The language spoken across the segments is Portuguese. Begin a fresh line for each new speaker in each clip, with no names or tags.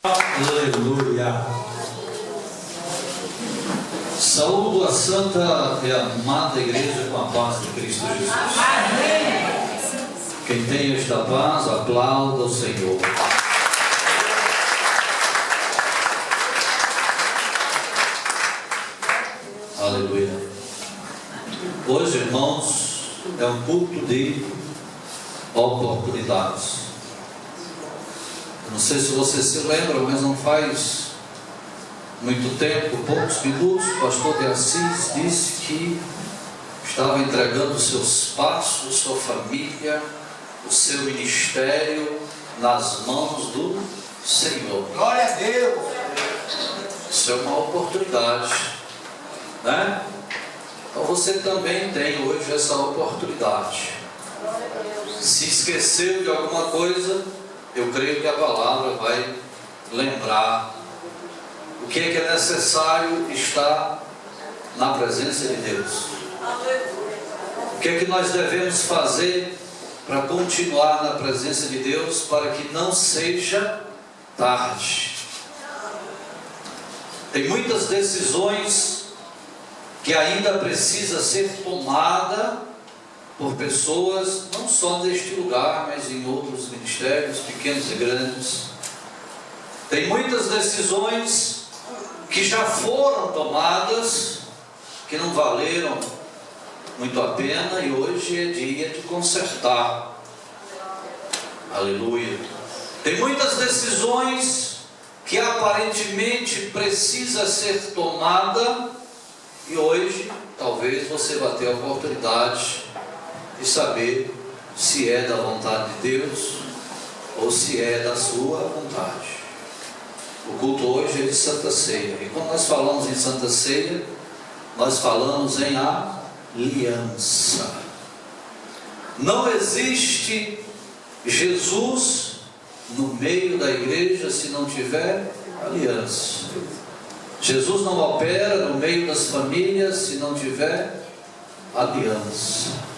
Aleluia. Saúdo a santa e amada igreja com a paz de Cristo Jesus. Quem tem esta paz, aplauda o Senhor. Aleluia. Hoje, irmãos, é um culto de oportunidades. Não sei se você se lembra, mas não faz muito tempo, poucos minutos, o pastor de Assis disse que estava entregando os seus passos, sua família, o seu ministério nas mãos do Senhor.
Glória a Deus!
Isso é uma oportunidade, né? Então você também tem hoje essa oportunidade. Se esqueceu de alguma coisa, eu creio que a palavra vai lembrar o que é necessário estar na presença de Deus. O que é que nós devemos fazer para continuar na presença de Deus, para que não seja tarde. Tem muitas decisões que ainda precisa ser tomada por pessoas, não só neste lugar, mas em outros ministérios, pequenos e grandes. Tem muitas decisões que já foram tomadas, que não valeram muito a pena, e hoje é dia de consertar. Aleluia. Tem muitas decisões que aparentemente precisa ser tomada, e hoje talvez você vai ter a oportunidade de saber se é da vontade de Deus ou se é da sua vontade. O culto hoje é de Santa Ceia, e quando nós falamos em Santa Ceia, nós falamos em aliança. Não existe Jesus no meio da igreja se não tiver aliança. Jesus não opera no meio das famílias se não tiver aliança.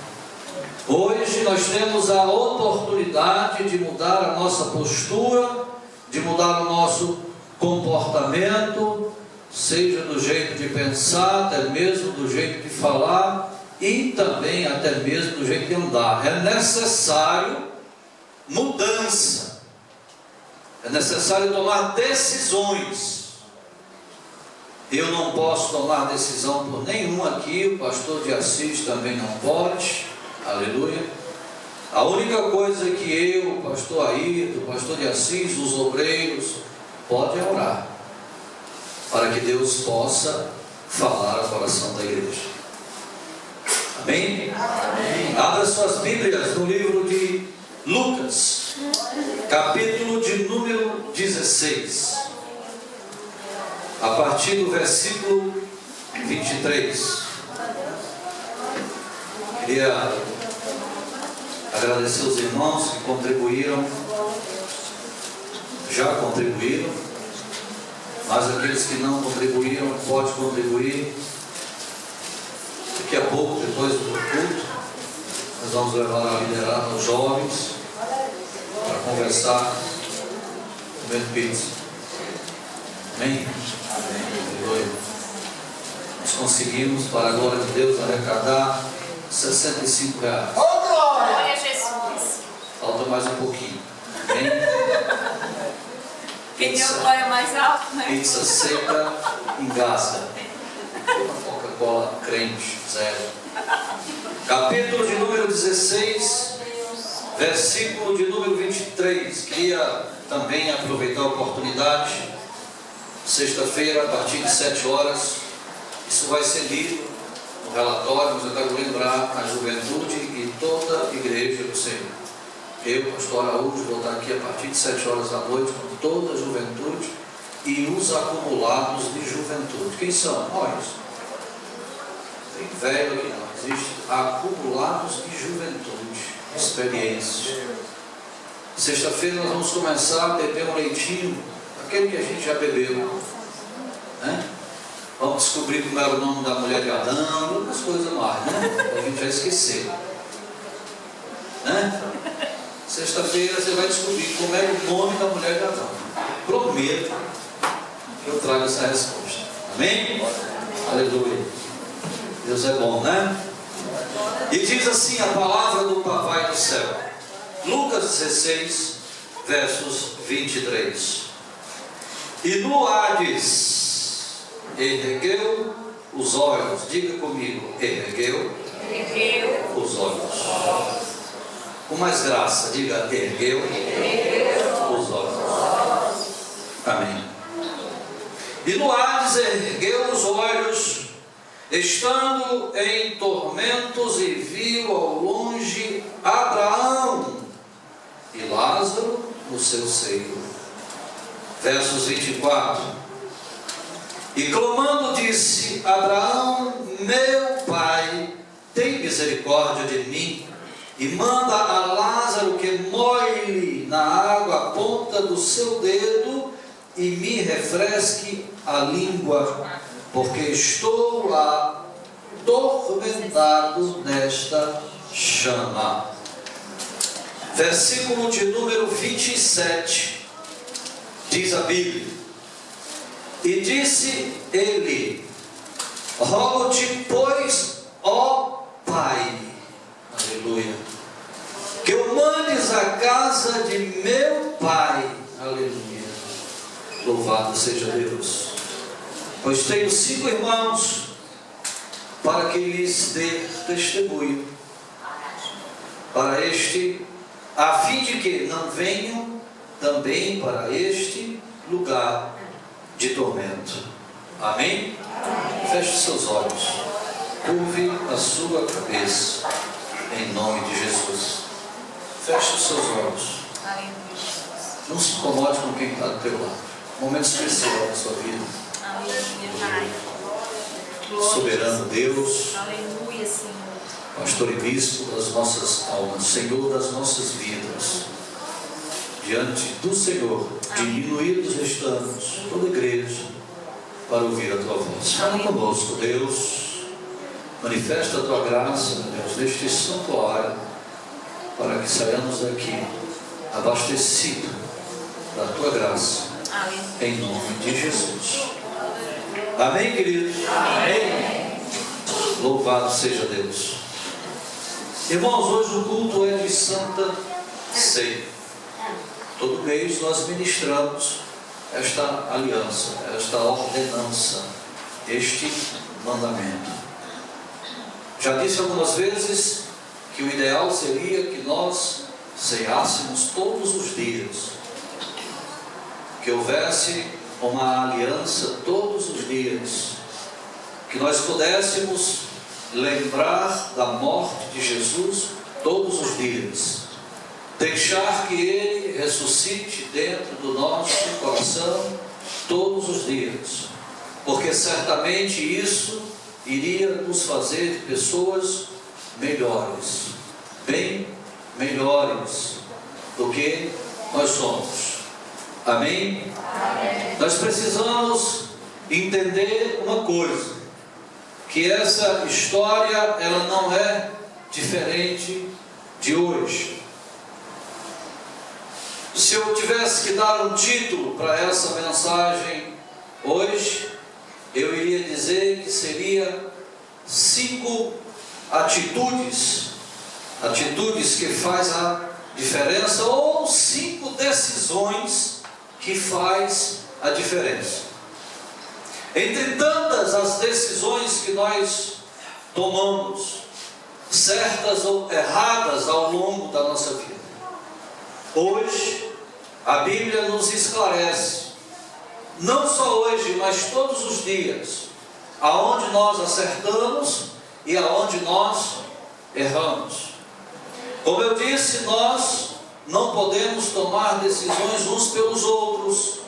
Hoje nós temos a oportunidade de mudar a nossa postura, de mudar o nosso comportamento, seja do jeito de pensar, até mesmo do jeito de falar e também até mesmo do jeito de andar. É necessário mudança, é necessário tomar decisões. Eu não posso tomar decisão por nenhum aqui, o pastor de Assis também não pode. Aleluia. A única coisa que eu, o pastor Ayrton, o pastor de Assis, os obreiros, pode orar, para que Deus possa falar ao coração da igreja. Amém? Amém. Abra suas Bíblias no livro de Lucas, capítulo de número 16, a partir do versículo 23. Queria agradecer os irmãos que contribuíram, já contribuíram, mas aqueles que não contribuíram, pode contribuir. Daqui a pouco, depois do culto, nós vamos levar a liderada aos jovens para conversar, comendo pizza. Amém? Amém. Nós conseguimos, para a glória de Deus, arrecadar R$65.
Oh, glória!
Glória a Jesus.
Falta mais um pouquinho. Amém?
Quem deu glória mais alto, né?
Pizza seca engasga. Coca-Cola crente, zero. Capítulo de número 16, versículo de número 23. Queria também aproveitar a oportunidade. Sexta-feira, a partir de 7 horas, isso vai ser lido no relatório, mas eu quero lembrar a juventude e toda a igreja do Senhor. Eu, pastor Araújo, vou estar aqui a partir de 7 horas da noite com toda a juventude e os acumulados de juventude. Quem são? Nós. Tem velho aqui não. Existe acumulados de juventude, experiências. Sexta-feira nós vamos começar a beber um leitinho, aquele que a gente já bebeu, né? Vamos descobrir como era o nome da mulher de Adão, outras coisas mais, né? A gente já esqueceu, né? Sexta-feira você vai descobrir como é o nome da mulher de Adão. Pronto. prometo que eu trago essa resposta. Amém? Aleluia. Deus é bom, né? E diz assim a palavra do Papai do céu. Lucas 16, versos 23. E no Hades ergueu os olhos. Diga comigo, ergueu os olhos. Com mais graça, diga, ergueu os olhos. Amém. E no Hades ergueu os olhos, estando em tormentos, e viu ao longe Abraão e Lázaro no seu seio. Versos 24. E clamando disse: Abraão, meu pai, tem misericórdia de mim, e manda a Lázaro que molhe na água a ponta do seu dedo e me refresque a língua, porque estou atormentado nesta chama. Versículo de número 27, diz a Bíblia: E disse ele: Rogo-te, pois, ó Pai, aleluia, que eu mandes a casa de meu pai, aleluia, louvado seja Deus, pois tenho 5 irmãos, para que lhes dê testemunho, a fim de que não venham também para este lugar de tormento. Amém? Feche seus olhos, curve a sua cabeça, em nome de Jesus. Feche os seus olhos. Não se incomode com quem está do teu lado. Momento especial na sua vida. Soberano Deus,
Aleluia, Senhor.
pastor e bispo das nossas almas, Senhor das nossas vidas, diante do Senhor, diminuídos estamos, toda a igreja, para ouvir a tua voz. Fala conosco, Deus. Manifesta a tua graça, Deus, neste santuário, para que saiamos daqui abastecidos da tua graça, em nome de Jesus. Amém, queridos? Amém. Louvado seja Deus. Irmãos, hoje o culto é de Santa Ceia. Todo mês nós ministramos esta aliança, esta ordenança, este mandamento. Já disse algumas vezes que o ideal seria que nós ceiássemos todos os dias, que houvesse uma aliança todos os dias, que nós pudéssemos lembrar da morte de Jesus todos os dias, deixar que Ele ressuscite dentro do nosso coração todos os dias, porque certamente isso iria nos fazer pessoas melhores, bem melhores do que nós somos. Amém? Amém. Nós precisamos entender uma coisa, que essa história ela não é diferente de hoje. Se eu tivesse que dar um título para essa mensagem hoje, eu iria dizer que seria 5 atitudes que faz a diferença, ou 5 decisões que faz a diferença. Entre tantas as decisões que nós tomamos, certas ou erradas ao longo da nossa vida, hoje a Bíblia nos esclarece, não só hoje, mas todos os dias, aonde nós acertamos e aonde nós erramos. Como eu disse, nós não podemos tomar decisões uns pelos outros.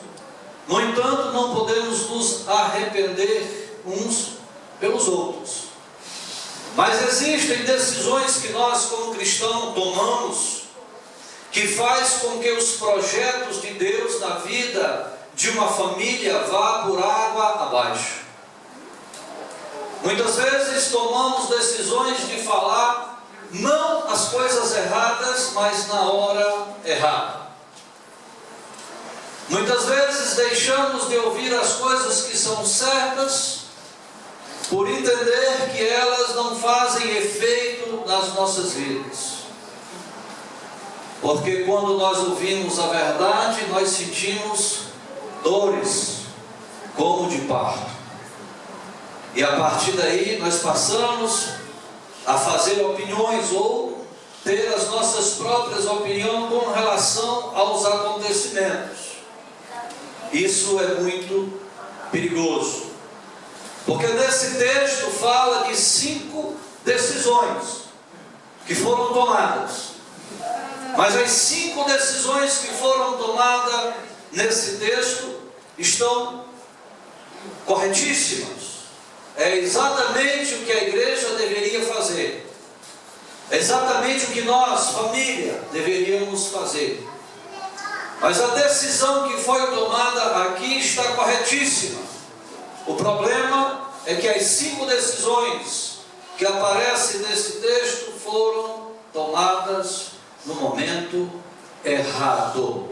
No entanto, não podemos nos arrepender uns pelos outros. Mas existem decisões que nós, como cristãos, tomamos, que faz com que os projetos de Deus na vida de uma família vá por água abaixo. Muitas vezes tomamos decisões de falar não as coisas erradas, mas na hora errada. Muitas vezes deixamos de ouvir as coisas que são certas por entender que elas não fazem efeito nas nossas vidas. Porque quando nós ouvimos a verdade, nós sentimos dores como de parto. E a partir daí nós passamos a fazer opiniões ou ter as nossas próprias opiniões com relação aos acontecimentos. Isso é muito perigoso. Porque nesse texto fala de 5 decisões que foram tomadas. Mas as 5 decisões que foram tomadas nesse texto estão corretíssimas. É exatamente o que a igreja deveria fazer. É exatamente o que nós, família, deveríamos fazer. Mas a decisão que foi tomada aqui está corretíssima. O problema é que as 5 decisões que aparecem nesse texto foram tomadas no momento errado,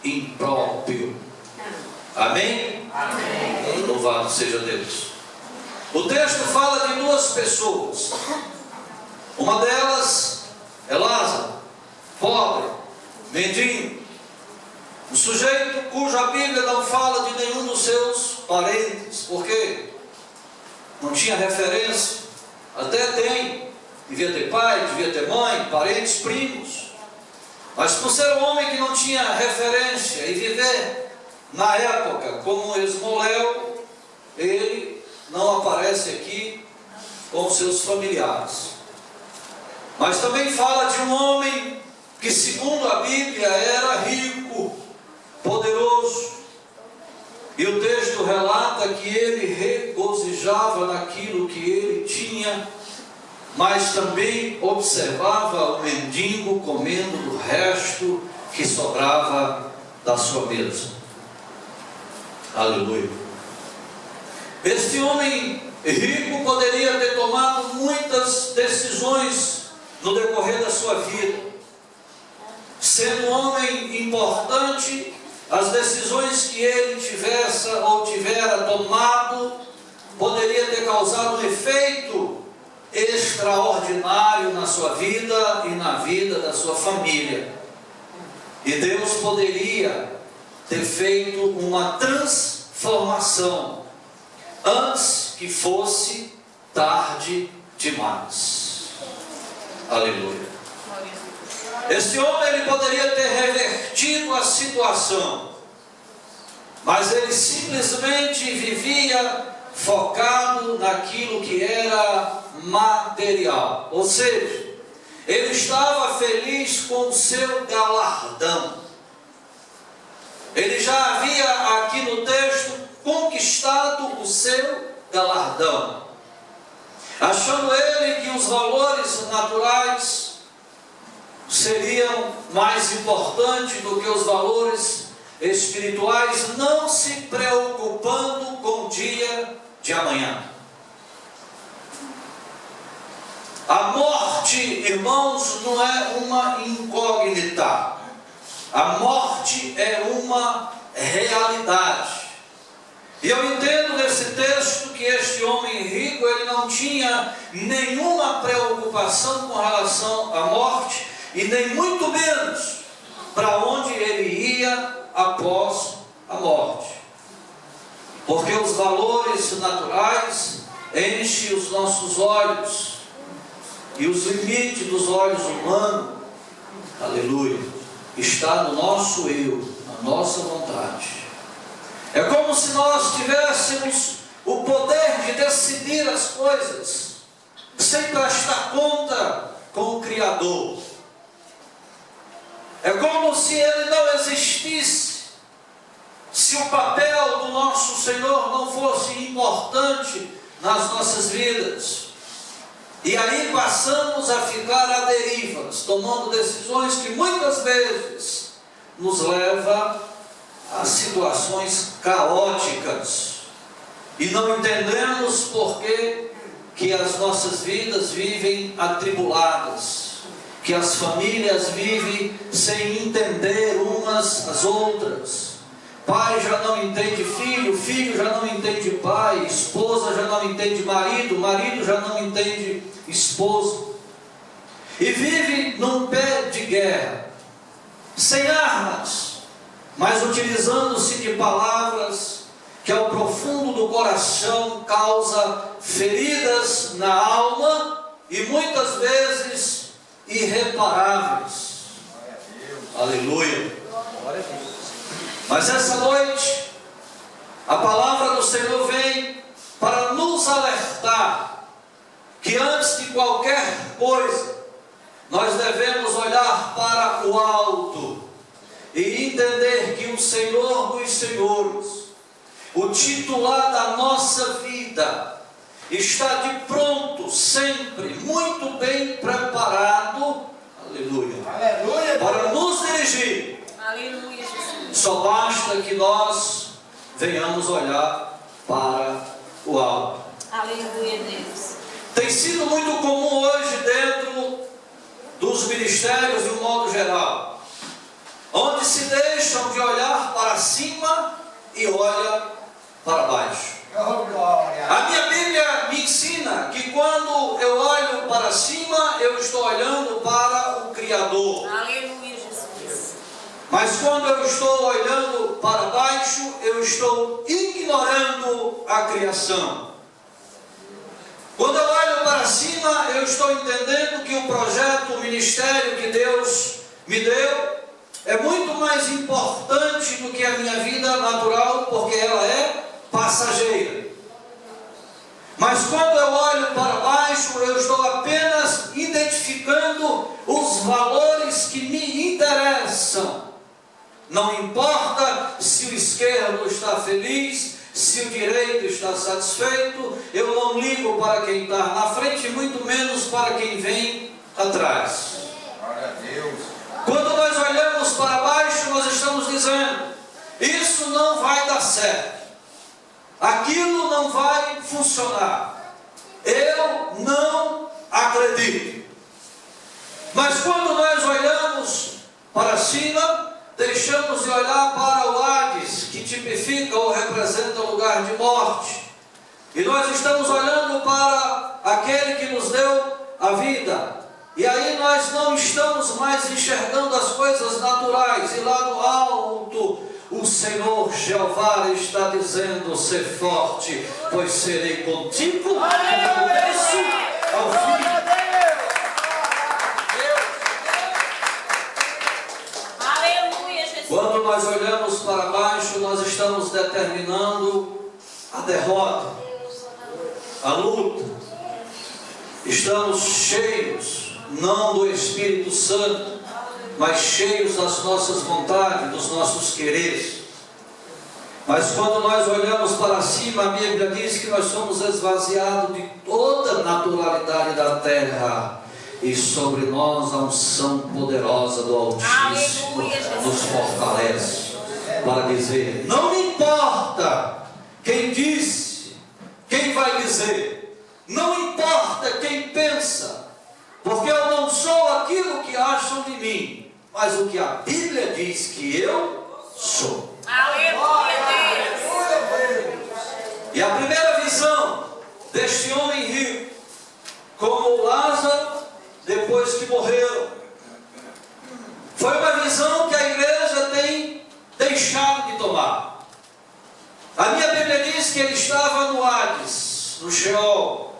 impróprio. Amém? Amém. Louvado seja Deus. O texto fala de 2 pessoas. Uma delas é Lázaro, pobre, mendigo. Um sujeito cuja Bíblia não fala de nenhum dos seus parentes. Por quê? Não tinha referência. Até tem. Devia ter pai, devia ter mãe, parentes, primos. Mas por ser um homem que não tinha referência e viver na época como Esmoléu, ele não aparece aqui com seus familiares. Mas também fala de um homem que, segundo a Bíblia, era rico, poderoso. E o texto relata que ele regozijava naquilo que ele tinha, mas também observava o mendigo comendo do resto que sobrava da sua mesa. Aleluia. Este homem rico poderia ter tomado muitas decisões no decorrer da sua vida. Sendo um homem importante, as decisões que ele tivera tomado poderia ter causado um efeito extraordinário na sua vida e na vida da sua família. E Deus poderia ter feito uma transformação antes que fosse tarde demais. Aleluia. Este homem ele poderia ter revertido a situação, mas ele simplesmente vivia focado naquilo que era material. Ou seja, ele estava feliz com o seu galardão. Ele já havia aqui no texto conquistado o seu galardão, achando ele que os valores naturais seriam mais importantes do que os valores espirituais, não se preocupando com o dia de amanhã. A morte, irmãos, não é uma incógnita. A morte é uma realidade. E eu entendo nesse texto que este homem rico, ele não tinha nenhuma preocupação com relação à morte, e nem muito menos para onde ele ia após a morte. Porque os valores naturais enchem os nossos olhos, e os limites dos olhos humanos, aleluia, está no nosso eu, na nossa vontade. É como se nós tivéssemos o poder de decidir as coisas, sem prestar conta com o Criador. É como se Ele não existisse, se o papel do nosso Senhor não fosse importante nas nossas vidas. E aí passamos a ficar à deriva, tomando decisões que muitas vezes nos levam a situações caóticas. E não entendemos por que as nossas vidas vivem atribuladas, que as famílias vivem sem entender umas as outras, pai já não entende filho, filho já não entende pai, esposa já não entende marido, marido já não entende esposa. E vive num pé de guerra, sem armas, mas utilizando-se de palavras que ao profundo do coração causa feridas na alma e muitas vezes irreparáveis. Aleluia. Mas essa noite a palavra do Senhor vem para nos alertar que antes de qualquer coisa nós devemos olhar para o alto e entender que o Senhor dos Senhores, o titular da nossa vida, está de pronto sempre, muito bem preparado, aleluia,
Aleluia.
para nos dirigir.
Aleluia, Jesus.
Só basta que nós venhamos olhar para o alto.
Aleluia, Deus.
Tem sido muito comum hoje dentro dos ministérios de um modo geral, onde se deixam de olhar para cima e olha para baixo.
Oh, glória.
A minha Bíblia me ensina que quando eu olho para cima, eu estou olhando para o Criador.
Aleluia, Jesus.
Mas quando eu estou olhando para baixo, eu estou ignorando a criação. Quando eu olho para cima, eu estou entendendo que o projeto, o ministério que Deus me deu é muito mais importante do que a minha vida natural, porque ela é passageira. Mas quando eu olho para baixo, eu estou apenas identificando os valores que me interessam. Não importa se o esquerdo está feliz, se o direito está satisfeito, eu não ligo para quem está na frente, muito menos para quem vem atrás.
Glória a Deus.
Quando nós olhamos para baixo, nós estamos dizendo: isso não vai dar certo, aquilo não vai funcionar, eu não acredito. Mas quando nós olhamos para cima, deixamos de olhar para o Hades, que tipifica ou representa o lugar de morte, e nós estamos olhando para aquele que nos deu a vida. E aí nós não estamos mais enxergando as coisas naturais, e lá no alto o Senhor Jeová está dizendo: ser forte, pois serei contigo do começo ao fim.
Aleluia, Jesus.
Quando nós olhamos para baixo, nós estamos determinando a derrota, a luta. Estamos cheios, não do Espírito Santo, mas cheios das nossas vontades, dos nossos quereres. Mas quando nós olhamos para cima, a Bíblia diz que nós somos esvaziados de toda a naturalidade da terra, e sobre nós a unção poderosa do Altíssimo nos fortalece para dizer: não me importa quem disse, quem vai dizer, não importa quem pensa, porque eu não sou aquilo que acham de mim, mas o que a Bíblia diz que eu sou.
Aleluia, Deus.
E a primeira visão deste homem rico, como Lázaro, depois que morreram, foi uma visão que a igreja tem deixado de tomar. A minha Bíblia diz que ele estava no Hades, no Sheol.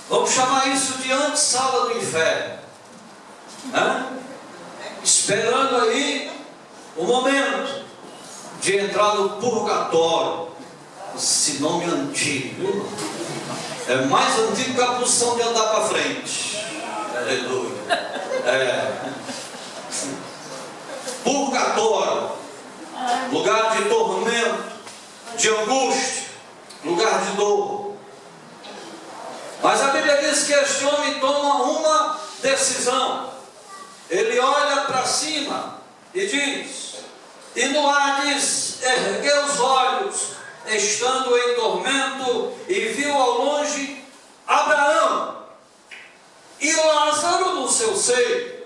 Vamos chamar isso de antessala do inferno, né? Esperando aí o momento de entrar no purgatório. Esse nome antigo, viu? É mais antigo que a posição de andar para frente. Aleluia. Purgatório, lugar de tormento, de angústia, lugar de dor. Mas a Bíblia diz que este homem toma uma decisão. Ele olha para cima e diz: e no Hades ergueu os olhos, estando em tormento, e viu ao longe Abraão e Lázaro no seu seio.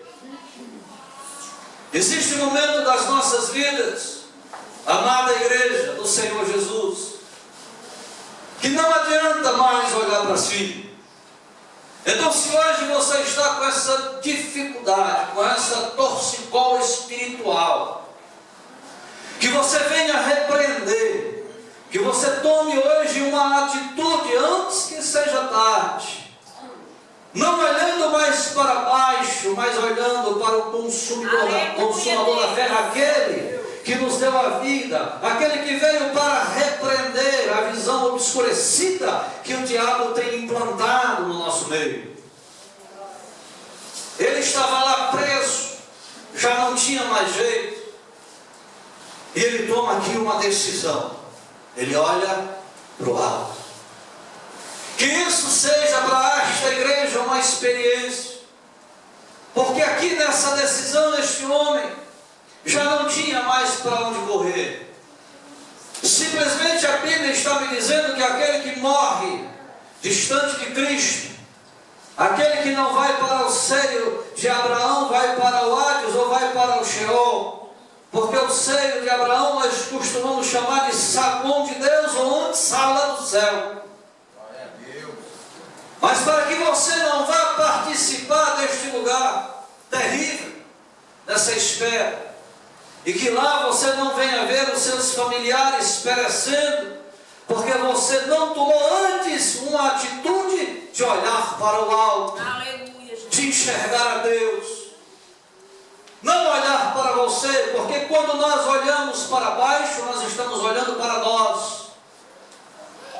Existe um momento das nossas vidas amada igreja do Senhor Jesus, que não adianta mais olhar para si. Então, se hoje você está com essa dificuldade, com essa torcicolo espiritual, que você venha repreender, que você tome hoje uma atitude antes que seja tarde, não olhando mais para baixo, mas olhando para o consumador da fé, aquele que nos deu a vida, aquele que veio para repreender a visão obscurecida que o diabo tem implantado no nosso meio. Ele estava lá preso, já não tinha mais jeito, e ele toma aqui uma decisão. Ele olha para o alto. Que isso seja para esta igreja uma experiência, porque aqui nessa decisão este homem já não tinha mais para onde correr. Simplesmente a Bíblia está me dizendo que aquele que morre distante de Cristo, aquele que não vai para o seio de Abraão, vai para o Hades ou vai para o Sheol, porque o seio de Abraão nós costumamos chamar de saguão de Deus ou antessala do céu. Mas para que você não vá participar deste lugar terrível, dessa espera, e que lá você não venha ver os seus familiares perecendo, porque você não tomou antes uma atitude de olhar para o alto, de enxergar a Deus, não olhar para você, porque quando nós olhamos para baixo, nós estamos olhando para nós.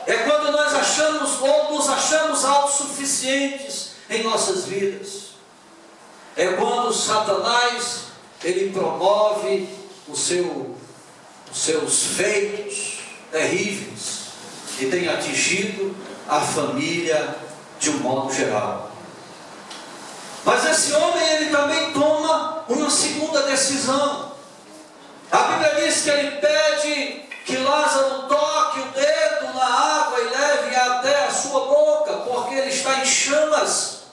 É quando nós achamos ou nos achamos autossuficientes em nossas vidas. É quando Satanás ele promove os seus feitos terríveis e tem atingido a família de um modo geral. Mas esse homem ele também toma uma segunda decisão. A Bíblia diz que ele pede que Lázaro toque o dedo na água e leve até a sua boca, porque ele está em chamas.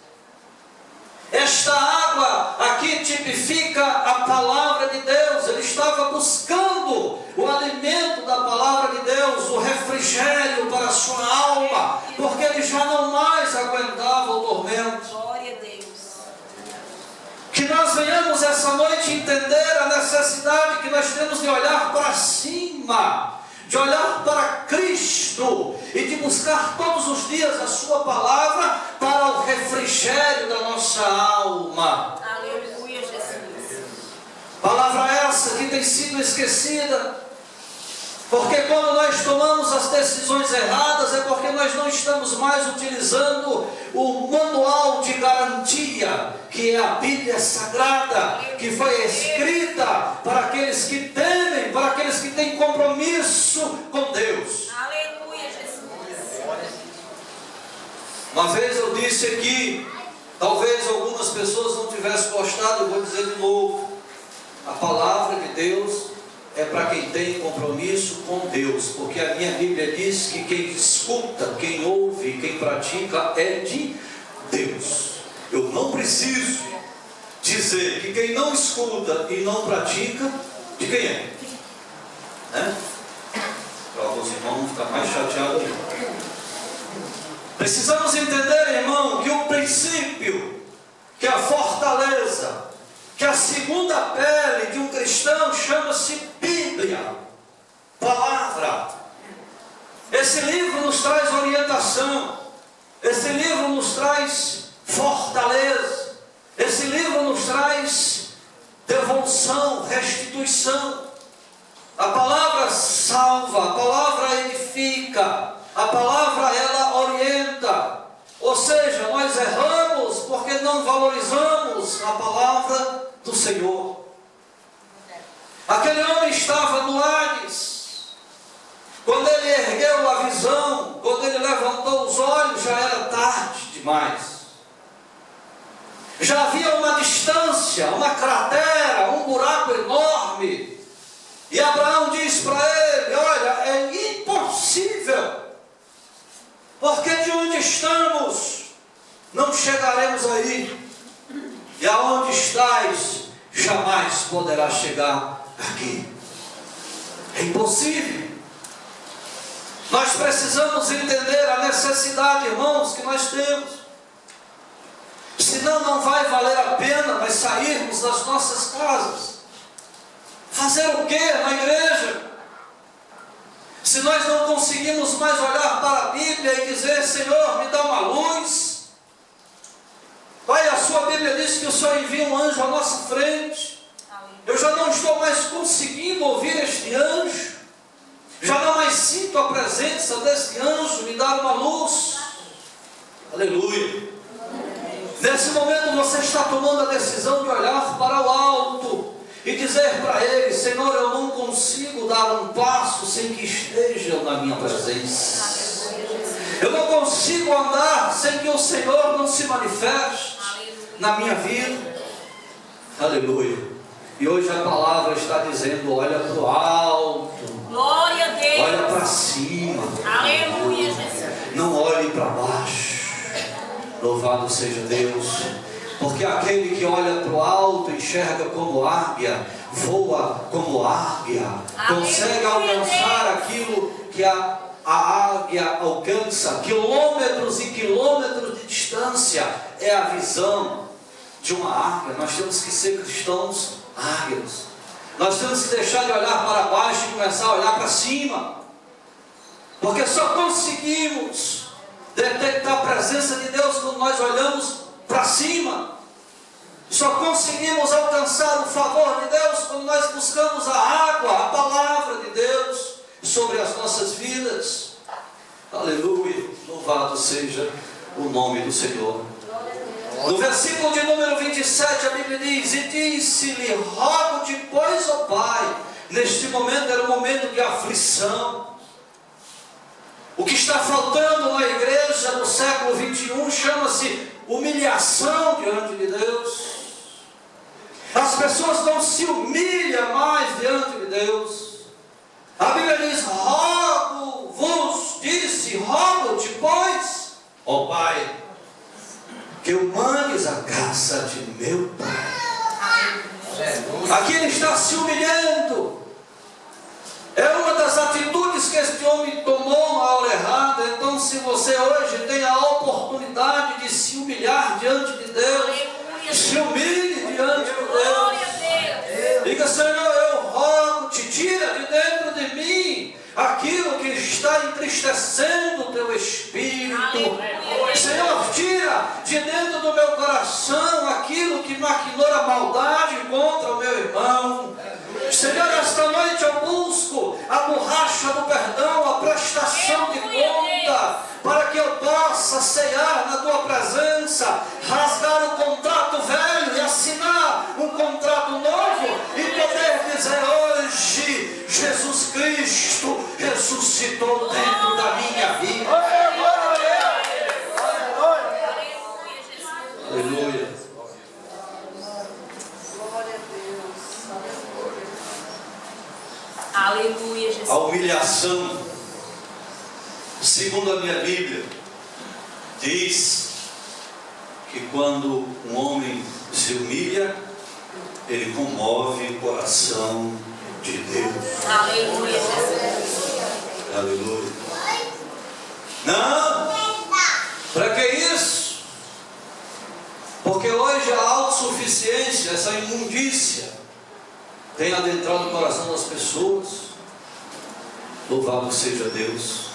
Esta água aqui tipifica a palavra de Deus. Ele estava buscando o alimento da palavra de Deus, o refrigério para a sua alma, porque ele já não mais aguentava o tormento.
Glória a Deus.
Que nós venhamos essa noite entender a necessidade que nós temos de olhar para cima, de olhar para Cristo e de buscar todos os dias a sua palavra para o refrigério da nossa alma.
Aleluia, Jesus.
Palavra essa que tem sido esquecida, porque quando nós tomamos as decisões erradas é porque nós não estamos mais utilizando o manual de garantia, que é a Bíblia Sagrada, que foi escrita para aqueles que temem, para aqueles que têm compromisso com Deus.
Aleluia, Jesus.
Uma vez eu disse aqui, talvez algumas pessoas não tivessem gostado, eu vou dizer de novo: a palavra de Deus é para quem tem compromisso com Deus, porque a minha Bíblia diz que quem escuta, quem ouve, quem pratica é de Deus. Eu não preciso dizer que quem não escuta e não pratica, de quem é? Para alguns irmãos não ficar mais chateados ainda. Precisamos entender, irmão, que o princípio, que a fortaleza, que a segunda pele de um cristão chama-se Bíblia, palavra. Esse livro nos traz orientação, esse livro nos traz fortaleza, esse livro nos traz devolução, restituição. A palavra salva, a palavra edifica, a palavra ela orienta. Ou seja, nós erramos porque não valorizamos a palavra do Senhor. Aquele homem estava no Hades. Quando ele ergueu a visão, quando ele levantou os olhos, já era tarde demais. Já havia uma distância, uma cratera, um buraco enorme. E Abraão diz para ele: olha, é impossível, porque de onde estamos não chegaremos aí, e aonde estás jamais poderás chegar aqui. É impossível. Nós precisamos entender a necessidade, irmãos, que nós temos. Senão não vai valer a pena nós sairmos das nossas casas. Fazer o quê na igreja? Se nós não conseguimos mais olhar para a Bíblia e dizer: Senhor, me dá uma luz. Pai, a sua Bíblia diz que o Senhor envia um anjo à nossa frente. Eu já não estou mais conseguindo ouvir este anjo. Já não mais sinto a presença desse anjo me dar uma luz. Aleluia. Nesse momento você está tomando a decisão de olhar para o alto e dizer para Ele: Senhor, eu não consigo dar um passo sem que estejam na minha presença. Eu não consigo andar sem que o Senhor não se manifeste na minha vida. Aleluia. E hoje a palavra está dizendo: olha para o alto.
Glória a Deus.
Olha para cima.
Aleluia, Jesus.
Não olhe para baixo. Louvado seja Deus. Porque aquele que olha para o alto enxerga como águia, voa como águia, consegue alcançar aquilo que a águia alcança, quilômetros e quilômetros de distância. É a visão de uma águia. Nós temos que ser cristãos águias. Nós temos que deixar de olhar para baixo e começar a olhar para cima. Porque só conseguimos detectar a presença de Deus quando nós olhamos para cima. Só conseguimos alcançar o favor de Deus quando nós buscamos a água, a palavra de Deus sobre as nossas vidas. Aleluia. Louvado seja o nome do Senhor. No versículo de número 27, a Bíblia diz: e disse-lhe: rogo-te, pois, ó Pai. Neste momento era um momento de aflição. O que está faltando na igreja no século 21 chama-se humilhação diante de Deus. As pessoas não se humilham mais diante de Deus. A Bíblia diz: rogo-vos, rogo-te, pois, ó Pai, que eu mandes a graça de meu Pai. Aqui ele está se humilhando. É uma das atitudes que este homem tomou na hora errada. Então, se você hoje tem a oportunidade de se humilhar diante de Deus, se humilhe diante de Deus. Diga: Senhor, eu rogo-te, tira de dentro de mim aquilo que está entristecendo o teu espírito. Senhor, tira de dentro do meu coração aquilo que maquinou a maldade contra o meu irmão. Senhor, esta noite eu busco a borracha do perdão, a prestação de conta, para que eu possa cear na tua presença, rasgar o contrato velho e assinar um contrato novo, e poder dizer hoje: Jesus Cristo ressuscitou dentro da minha vida. Aleluia.
Aleluia, Jesus.
A humilhação, segundo a minha Bíblia, diz que quando um homem se humilha, ele comove o coração de Deus.
Aleluia, Jesus.
Aleluia. Não! Para que isso? Porque hoje a autossuficiência, essa imundícia, tem adentrado o coração das pessoas. Louvado seja Deus.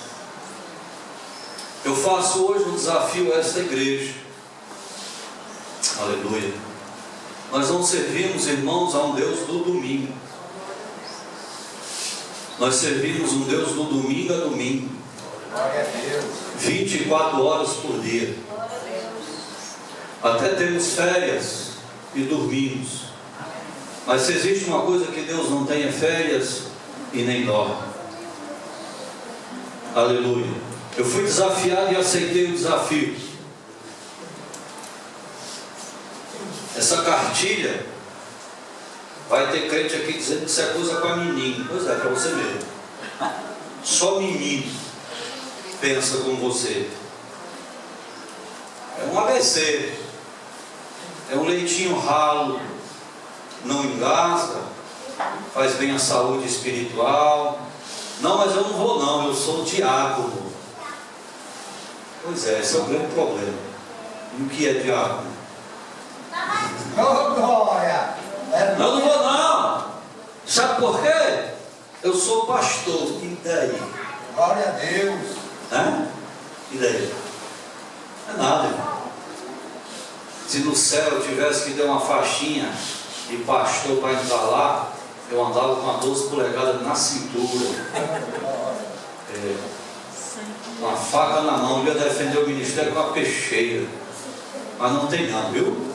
Eu faço hoje um desafio a esta igreja. Aleluia. Nós não servimos, irmãos, a um Deus do domingo. Nós servimos um Deus do domingo a domingo.
Glória a Deus.
24 horas por dia. Até temos férias e dormimos. Mas se existe uma coisa que Deus não tem, é férias e nem dorme. Aleluia. Eu fui desafiado e aceitei o desafio. Essa cartilha vai ter crente aqui dizendo que isso é coisa para menino. Pois é, para você mesmo. Só menino pensa como você. É um ABC. É um leitinho ralo. Não engasga, faz bem à saúde espiritual. Não, mas eu não vou não, eu sou diácono. Pois é, esse é o grande problema. E o que é diácono?
Oh, glória.
Eu não vou não. Sabe por quê? Eu sou pastor. E daí?
Glória a Deus.
Hã? E daí? Não é nada, irmão. Se no céu eu tivesse que dar uma faixinha de pastor para entrar lá, eu andava com uma 12 polegadas na cintura. Uma faca na mão, eu ia defender o ministério com a peixeira. Mas não tem não, viu?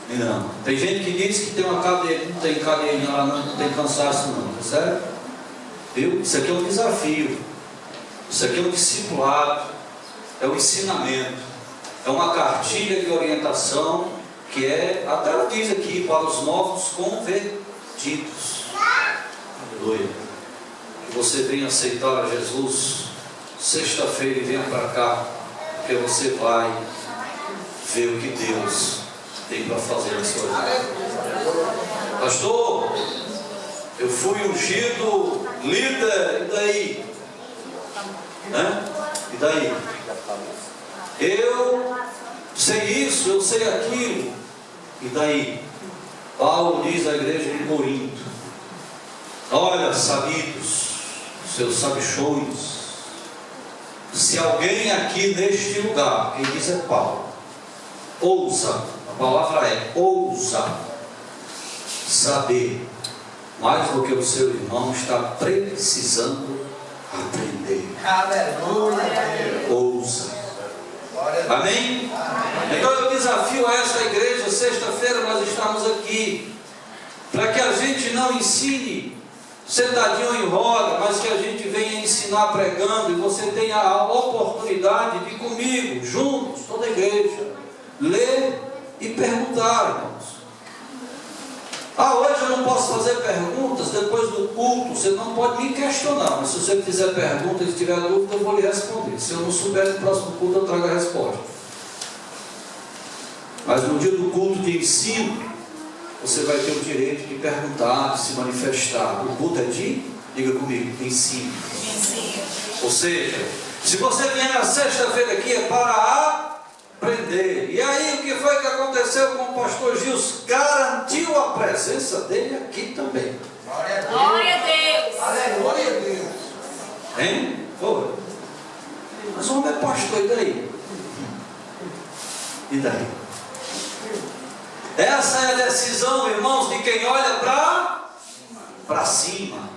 Não. Tem gente que diz que tem uma cadeia, não tem cadeirinha lá, não tem cansaço não, tá certo? Viu? Isso aqui é um desafio. Isso aqui é um discipulado. É um ensinamento. É uma cartilha de orientação que é, até ela diz aqui, para os novos convertidos. Aleluia. Que você venha aceitar a Jesus sexta-feira e venha para cá, porque você vai ver o que Deus tem para fazer na sua vida. Pastor, eu fui ungido líder, e daí? Né? E daí? Eu sei isso, eu sei aquilo, e daí? Paulo diz à igreja de Corinto: olha, sabidos, seus sabichões, se alguém aqui neste lugar, quem diz é Paulo, ousa, a palavra é ousa, saber mais do que o seu irmão está precisando aprender.
Aleluia.
Ousa.
Glória a Deus.
Amém? Então eu desafio a esta igreja, sexta-feira nós estamos aqui, para que a gente não ensine sentadinho em roda, mas que a gente venha ensinar pregando, e você tenha a oportunidade de comigo, juntos, toda a igreja, ler e perguntar, irmãos. Ah, hoje eu não posso fazer perguntas depois do culto. Você não pode me questionar, mas se você fizer pergunta e tiver dúvida, eu vou lhe responder. Se eu não souber, no próximo culto eu trago a resposta. Mas no dia do culto de ensino, você vai ter o direito de perguntar, de se manifestar. O culto é de, diga comigo, ensino. Ou seja, se você vier na sexta-feira aqui é para aprender. E aí o que foi que aconteceu com o pastor Gilson? Garantiu a presença dele aqui também.
Glória a Deus.
Glória a Deus.
Aleluia a Deus.
Hein? Foi. Mas o homem é pastor, e daí? E daí? Essa é a decisão, irmãos, de quem olha para cima.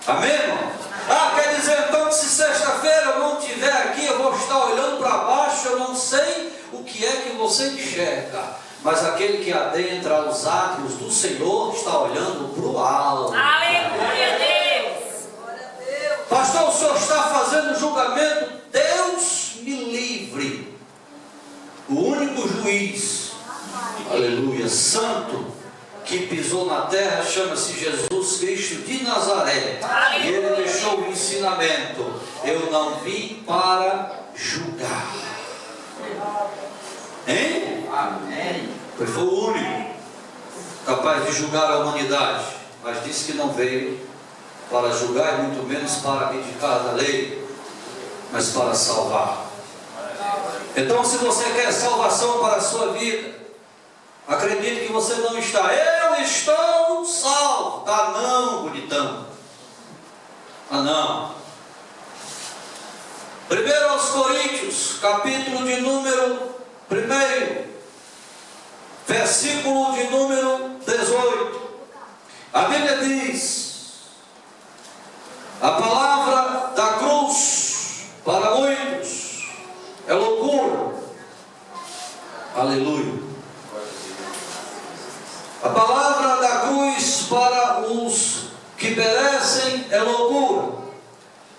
Amém, irmão? Ah, quer dizer então que se sexta-feira eu não estiver aqui, eu vou estar olhando para baixo, eu não sei o que é que você enxerga, mas aquele que adentra os átrios do Senhor está olhando para o alto.
Aleluia a Deus.
Pastor, o senhor está fazendo julgamento? Deus me livre. O único juiz, aleluia, santo, que pisou na terra, chama-se Jesus Cristo de Nazaré. E ele deixou o ensinamento: eu não vim para julgar. Hein?
Amém.
Ele foi o único capaz de julgar a humanidade, mas disse que não veio para julgar, e muito menos para abdicar da lei, mas para salvar. Então, se você quer salvação para a sua vida, acredite que você não está. Eu estou salvo. Ah não, bonitão. Ah não. 1 aos Coríntios, capítulo de número 1, versículo de número 18. A Bíblia diz: a palavra da cruz para muitos é loucura. Aleluia. A palavra da cruz para os que perecem é loucura.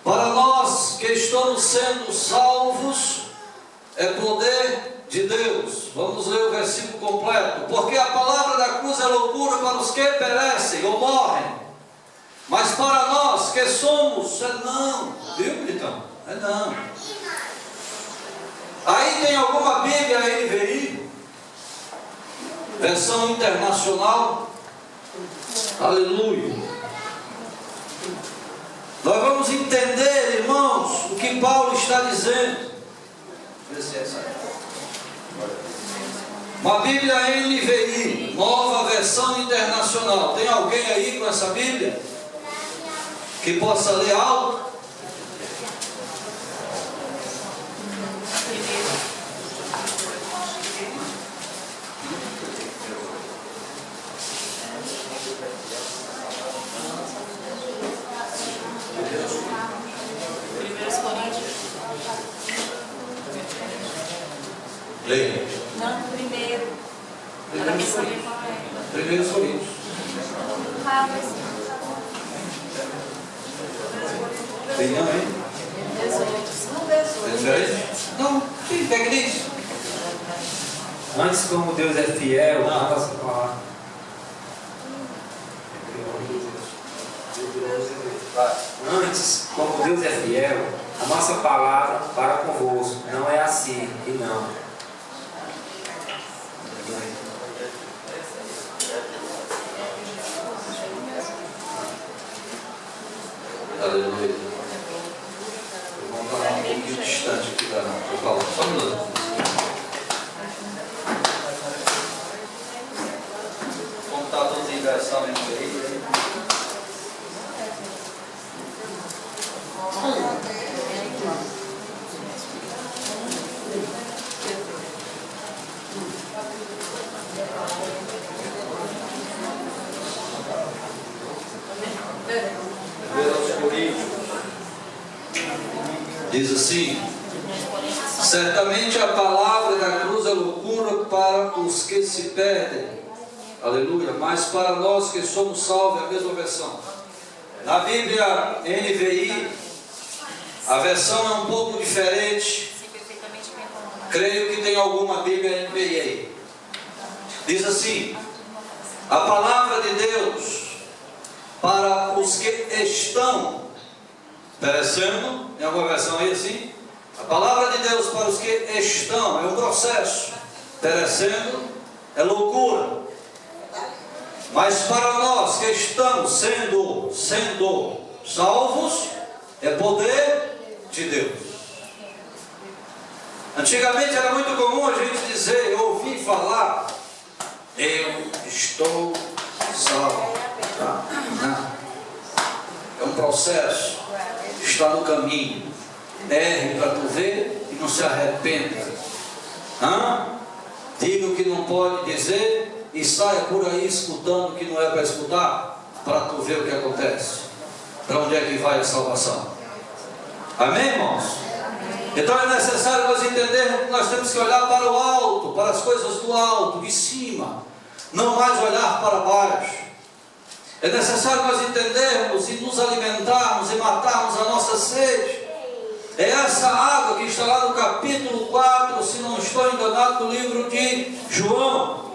Para nós que estamos sendo salvos, é poder de Deus. Vamos ler o versículo completo. Porque a palavra da cruz é loucura para os que perecem ou morrem, mas para nós que somos, é não. Viu, então? É não. Aí tem alguma Bíblia NVI, versão internacional, Aleluia. Nós vamos entender, irmãos, o que Paulo está dizendo. Uma Bíblia NVI, Nova Versão Internacional. Tem alguém aí com essa Bíblia que possa ler algo? Leia.
Não, primeiro. Ela quer saber qual é.
1 Coríntios. Tem não, hein? É diferente? Não, sim, pega isso.
Antes, como Deus é fiel, antes, como Deus é fiel, a nossa palavra para convosco não é assim e não.
Aleluia. Vamos falar um pouquinho distante aqui da Paulo. Só um minuto. Computador de inversão em aí. Diz assim: certamente a palavra da cruz é loucura para os que se perdem, aleluia, mas para nós que somos salvos, é a mesma versão. Na Bíblia NVI, a versão é um pouco diferente. Creio que tem alguma Bíblia NVI aí. Diz assim: a palavra de Deus para os que estão perecendo. Tem alguma versão aí assim? A palavra de Deus para os que estão, é um processo. Perecendo é loucura. Mas para nós que estamos sendo salvos, é poder de Deus. Antigamente era muito comum a gente dizer, eu ouvi falar, eu estou salvo. Não. É um processo. Está no caminho. Erre para tu ver e não se arrependa. Diga o que não pode dizer e saia por aí escutando o que não é para escutar, para tu ver o que acontece. Para onde é que vai a salvação? Amém, irmãos? Então é necessário nós entendermos que nós temos que olhar para o alto, para as coisas do alto, de cima, não mais olhar para baixo. É necessário nós entendermos e nos alimentarmos e matarmos a nossa sede. É essa água que está lá no capítulo 4, se não estou enganado, no livro de João.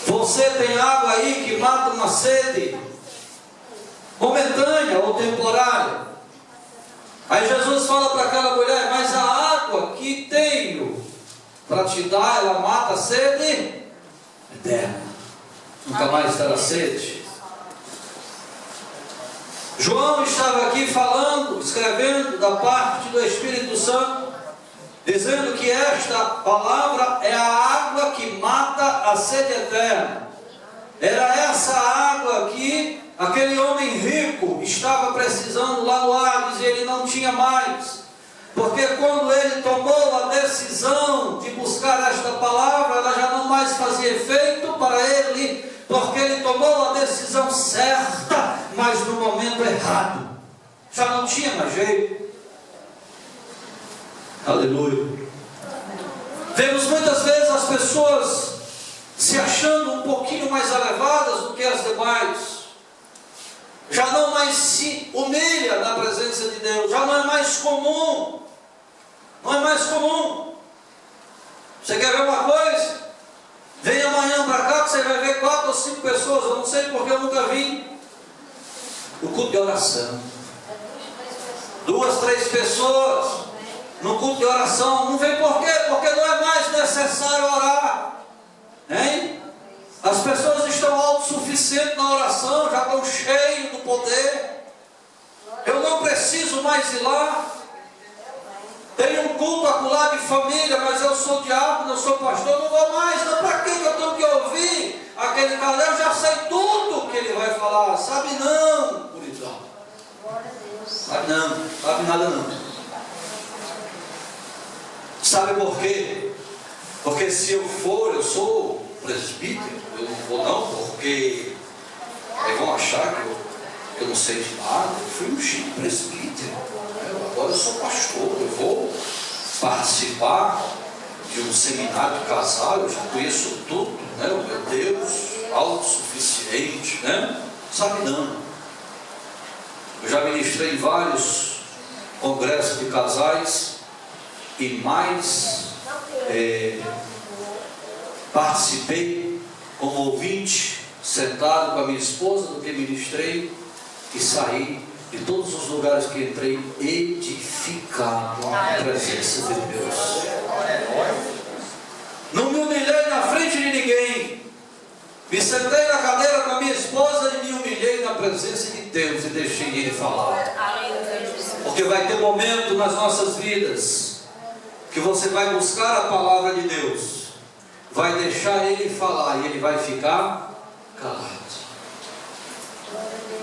Você tem água aí que mata uma sede momentânea ou temporária. Aí Jesus fala para aquela mulher, mas a água que tenho para te dar, ela mata a sede eterna. Nunca mais terá sede. João estava aqui falando, escrevendo da parte do Espírito Santo, dizendo que esta palavra é a água que mata a sede eterna. Era essa água que aquele homem rico estava precisando lá no Hades e ele não tinha mais. Porque quando ele tomou a decisão de buscar esta palavra, ela já não mais fazia efeito para ele, porque ele tomou a decisão certa, mas no momento errado. Já não tinha mais jeito. Aleluia. Vemos muitas vezes as pessoas se achando um pouquinho mais elevadas do que as demais. Já não mais se humilha na presença de Deus. Já não é mais comum. Não é mais comum. Você quer ver uma coisa? Vem amanhã para cá que você vai ver 4 ou 5 pessoas. Eu não sei porque eu nunca vi. No culto de oração. 2, 3 pessoas no culto de oração. Não vem por quê? Porque não é mais necessário orar. Hein? As pessoas estão autossuficientes na oração, já estão cheios do poder. Eu não preciso mais ir lá. Tem um culto acolá de família, mas eu sou diácono, eu sou pastor, não vou mais. Não, para que eu tenho que ouvir aquele cara? Eu já sei tudo que ele vai falar. Sabe não, bonitão. Sabe não, sabe nada não. Sabe por quê? Porque se eu for, eu sou presbítero, eu não vou não, porque eles vão achar que eu não sei de nada. Eu fui ungido presbítero, agora eu sou pastor, eu vou participar de um seminário de casal, eu já conheço tudo, né? O meu Deus, autossuficiente, né? Sabe não. Eu já ministrei em vários congressos de casais e mais participei como ouvinte, sentado com a minha esposa, do que ministrei, e saí de todos os lugares que entrei edificado na presença de Deus. Não me humilhei na frente de ninguém, me sentei na cadeira com a minha esposa e me humilhei na presença de Deus e deixei Ele falar. Porque vai ter momento nas nossas vidas que você vai buscar a palavra de Deus, vai deixar Ele falar e Ele vai ficar calado.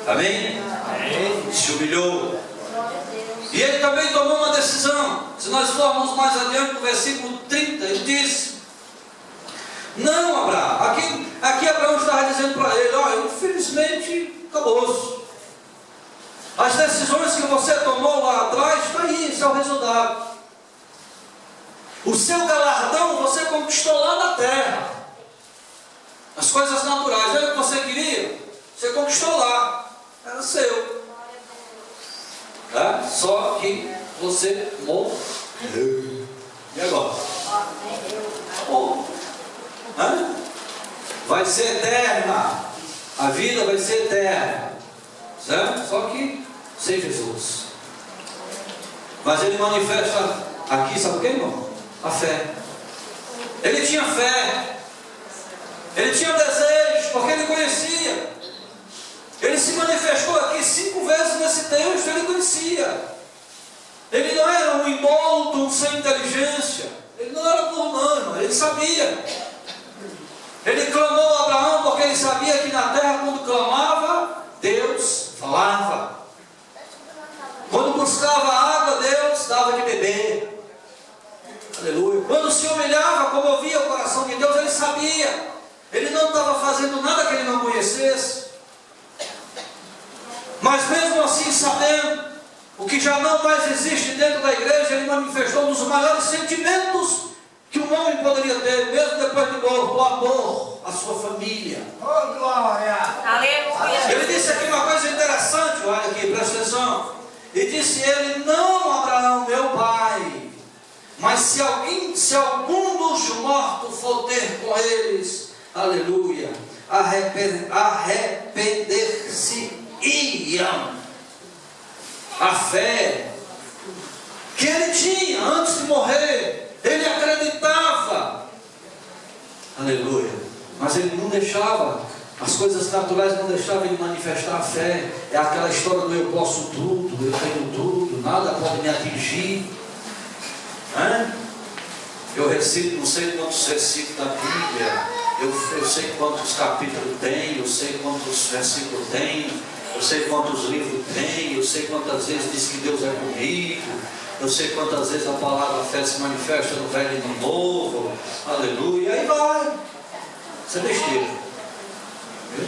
Amém? Amém? Se humilhou. E Ele também tomou uma decisão. Se nós formos mais adiante no versículo 30, Ele diz: não, Abraão. Aqui Abraão estava dizendo para ele: olha, infelizmente acabou-se. As decisões que você tomou lá atrás, está aí, esse é o resultado. O seu galardão você conquistou lá na terra. As coisas naturais, era o que você queria, você conquistou lá, era seu. Tá? Só que você morreu. E agora? Vai ser eterna. A vida vai ser eterna. Certo? Só que sem Jesus. Mas Ele manifesta aqui, sabe o que, irmão? A fé. Ele tinha fé. Ele tinha desejo, porque ele conhecia. Ele se manifestou aqui 5 vezes nesse texto. Ele conhecia. Ele não era um imolto, um sem inteligência. Ele não era burro, não. Ele sabia. Ele clamou a Abraão porque ele sabia que na terra, quando clamava, Deus falava. Quando buscava água, Deus dava de beber. Aleluia. Quando se humilhava, comovia o coração de Deus, ele sabia. Ele não estava fazendo nada que ele não conhecesse. Mas mesmo assim, sabendo o que já não mais existe dentro da igreja, ele manifestou um dos maiores sentimentos que um homem poderia ter, mesmo depois de morto: o amor à sua família.
Oh, glória!
Aleluia.
Ele disse aqui uma coisa interessante, olha aqui, presta atenção. E disse ele: não, Abraão, meu pai, mas se algum dos mortos for ter com eles, aleluia, arrepender-se-iam. A fé que ele tinha antes de morrer, ele acreditava, aleluia, mas ele não deixava, as coisas naturais não deixavam ele manifestar a fé. É aquela história do eu posso tudo, eu tenho tudo, nada pode me atingir. Eu recito não sei quantos versículos da Bíblia, eu sei quantos capítulos tem, eu sei quantos versículos tem, eu sei quantos livros tem, eu sei quantas vezes diz que Deus é comigo, eu sei quantas vezes a palavra fé se manifesta no velho e no novo, aleluia, e aí vai. Isso é besteira. Viu?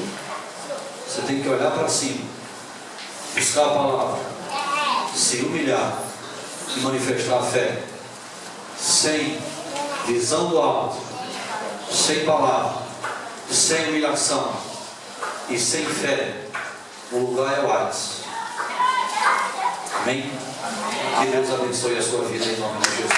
Você tem que olhar para cima, buscar a palavra, se humilhar e manifestar a fé, sem visão do alto, sem palavra, sem humilhação e sem fé. O lugar é o Hades. Amém? Que Deus abençoe a sua vida em nome de Jesus.